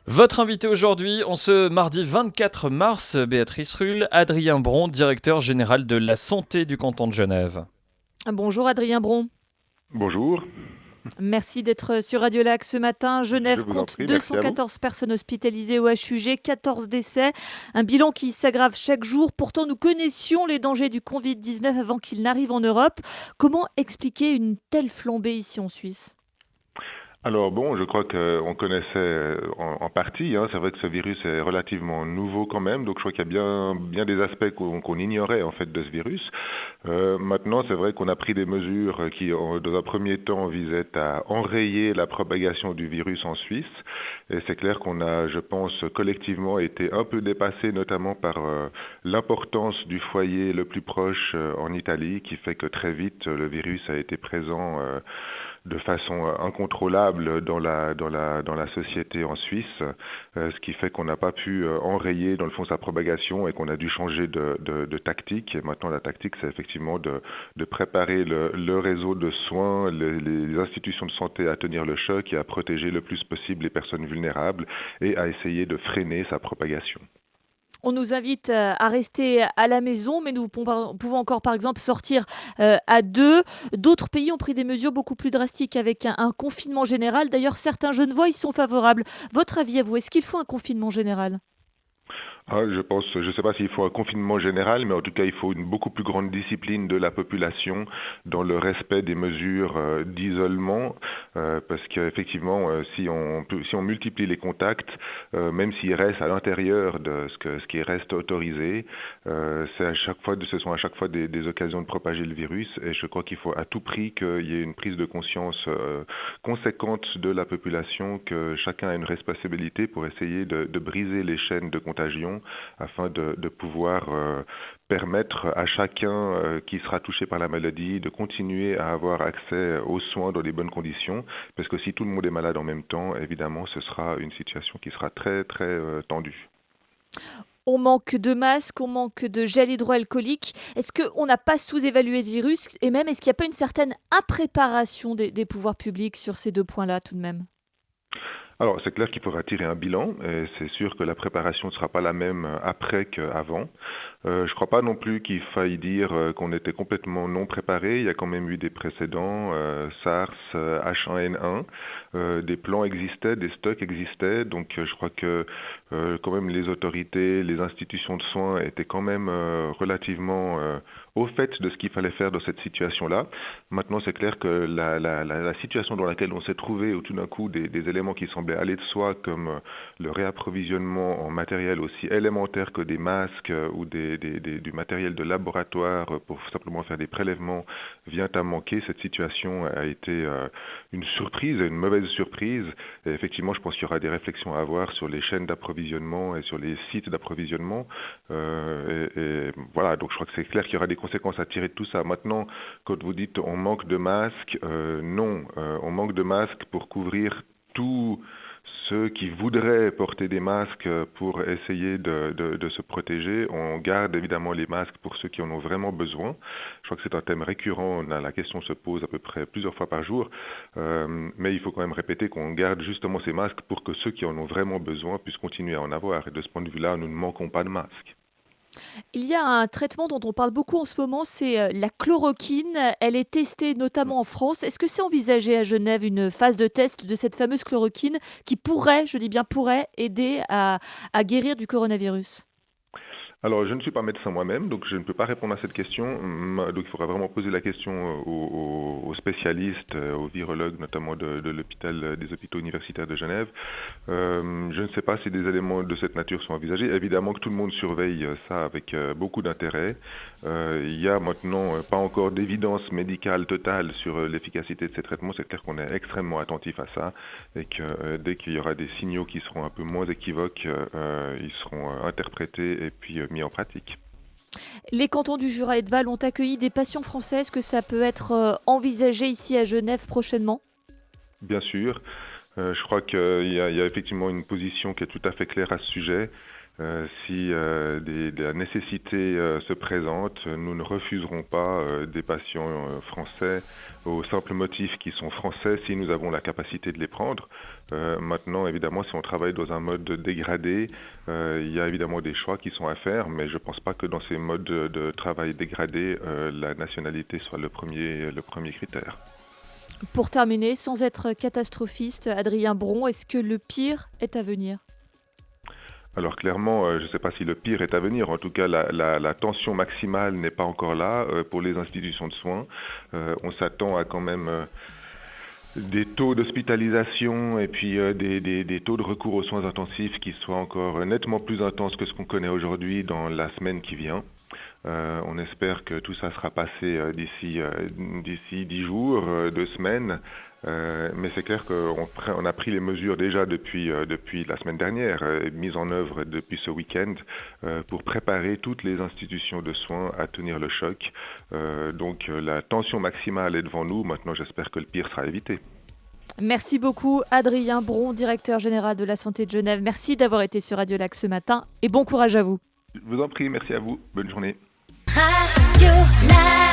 Votre invité aujourd'hui, en ce mardi 24 mars, Béatrice Rulle, Adrien Bron, directeur général de la santé du canton de Genève. Bonjour Adrien Bron, Bonjour, merci d'être sur Radio Lac ce matin. je Genève vous en compte prie, merci à vous. 214 personnes hospitalisées au HUG, 14 décès, un bilan qui s'aggrave chaque jour. Pourtant, nous connaissions les dangers du Covid-19 avant qu'il n'arrive en Europe. Comment expliquer une telle flambée ici en Suisse ? Alors bon, je crois qu'on connaissait en partie, hein. C'est vrai que ce virus est relativement nouveau quand même, donc je crois qu'il y a bien des aspects qu'on ignorait en fait de ce virus. Maintenant, c'est vrai qu'on a pris des mesures qui, dans un premier temps, visaient à enrayer la propagation du virus en Suisse. Et c'est clair qu'on a, je pense, collectivement été un peu dépassé, notamment par l'importance du foyer le plus proche en Italie, qui fait que très vite le virus a été présent de façon incontrôlable dans la société en Suisse, ce qui fait qu'on n'a pas pu enrayer dans le fond sa propagation et qu'on a dû changer de tactique. Et maintenant la tactique, c'est effectivement de préparer le réseau de soins, les institutions de santé à tenir le choc et à protéger le plus possible les personnes vulnérables et à essayer de freiner sa propagation. On nous invite à rester à la maison, mais nous pouvons encore, par exemple, sortir à deux. D'autres pays ont pris des mesures beaucoup plus drastiques avec un confinement général. D'ailleurs, certains Genevois y sont favorables. Votre avis à vous, est-ce qu'il faut un confinement général ? Je ne sais pas s'il faut un confinement général, mais en tout cas, il faut une beaucoup plus grande discipline de la population dans le respect des mesures d'isolement, parce qu'effectivement, si on multiplie les contacts, même s'ils restent à l'intérieur de ce qui reste autorisé, ce sont à chaque fois des occasions de propager le virus, et je crois qu'il faut à tout prix qu'il y ait une prise de conscience conséquente de la population, que chacun a une responsabilité pour essayer de briser les chaînes de contagion afin de pouvoir permettre à chacun qui sera touché par la maladie de continuer à avoir accès aux soins dans des bonnes conditions, parce que si tout le monde est malade en même temps, évidemment, ce sera une situation qui sera très, très tendue. On manque de masques, on manque de gel hydroalcoolique. Est-ce qu'on n'a pas sous-évalué ce virus ? Et même, est-ce qu'il n'y a pas une certaine impréparation des pouvoirs publics sur ces deux points-là tout de même ? Alors, c'est clair qu'il faudra tirer un bilan, et c'est sûr que la préparation ne sera pas la même après qu'avant. Je ne crois pas non plus qu'il faille dire qu'on était complètement non préparé. Il y a quand même eu des précédents, SARS, H1N1, des plans existaient, des stocks existaient, donc je crois que quand même les autorités, les institutions de soins étaient quand même relativement au fait de ce qu'il fallait faire dans cette situation-là. Maintenant, c'est clair que la situation dans laquelle on s'est trouvé, où tout d'un coup des éléments qui semblaient aller de soi, comme le réapprovisionnement en matériel aussi élémentaire que des masques ou du matériel de laboratoire pour simplement faire des prélèvements, vient à manquer. Cette situation a été une surprise, une mauvaise surprise. Et effectivement, je pense qu'il y aura des réflexions à avoir sur les chaînes d'approvisionnement et sur les sites d'approvisionnement. Et voilà, donc je crois que c'est clair qu'il y aura des conséquences à tirer de tout ça. Maintenant, quand vous dites on manque de masques, non, on manque de masques pour couvrir tous ceux qui voudraient porter des masques pour essayer de se protéger. On garde évidemment les masques pour ceux qui en ont vraiment besoin. Je crois que c'est un thème récurrent. La question se pose à peu près plusieurs fois par jour. Mais il faut quand même répéter qu'on garde justement ces masques pour que ceux qui en ont vraiment besoin puissent continuer à en avoir. Et de ce point de vue-là, nous ne manquons pas de masques. Il y a un traitement dont on parle beaucoup en ce moment, c'est la chloroquine. Elle est testée notamment en France. Est-ce que c'est envisagé à Genève une phase de test de cette fameuse chloroquine qui pourrait, je dis bien pourrait, aider à guérir du coronavirus ? Alors, je ne suis pas médecin moi-même, donc je ne peux pas répondre à cette question. Donc, il faudra vraiment poser la question aux spécialistes, aux virologues, notamment de l'hôpital, des hôpitaux universitaires de Genève. Je ne sais pas si des éléments de cette nature sont envisagés. Évidemment que tout le monde surveille ça avec beaucoup d'intérêt. Il y a maintenant pas encore d'évidence médicale totale sur l'efficacité de ces traitements. C'est clair qu'on est extrêmement attentif à ça et que dès qu'il y aura des signaux qui seront un peu moins équivoques, ils seront interprétés et puis mis en pratique. Les cantons du Jura et de Val ont accueilli des patients français. Est-ce que ça peut être envisagé ici à Genève prochainement ? Bien sûr. Je crois qu'il y a effectivement une position qui est tout à fait claire à ce sujet. Si la nécessité se présente, nous ne refuserons pas des patients français au simple motif qu'ils sont français si nous avons la capacité de les prendre. Maintenant, évidemment, si on travaille dans un mode dégradé, il y a évidemment des choix qui sont à faire, mais je ne pense pas que dans ces modes de travail dégradés, la nationalité soit le premier critère. Pour terminer, sans être catastrophiste, Adrien Bron, est-ce que le pire est à venir ? Alors clairement, je ne sais pas si le pire est à venir. En tout cas, la tension maximale n'est pas encore là pour les institutions de soins. On s'attend à quand même des taux d'hospitalisation et puis des taux de recours aux soins intensifs qui soient encore nettement plus intenses que ce qu'on connaît aujourd'hui dans la semaine qui vient. On espère que tout ça sera passé d'ici 10 jours, 2 semaines. Mais c'est clair qu'on a pris les mesures déjà depuis la semaine dernière, mises en œuvre depuis ce week-end, pour préparer toutes les institutions de soins à tenir le choc. Donc la tension maximale est devant nous. Maintenant, j'espère que le pire sera évité. Merci beaucoup Adrien Bron, directeur général de la Santé de Genève. Merci d'avoir été sur Radio Lac ce matin et bon courage à vous. Je vous en prie, merci à vous. Bonne journée. Radio Lac.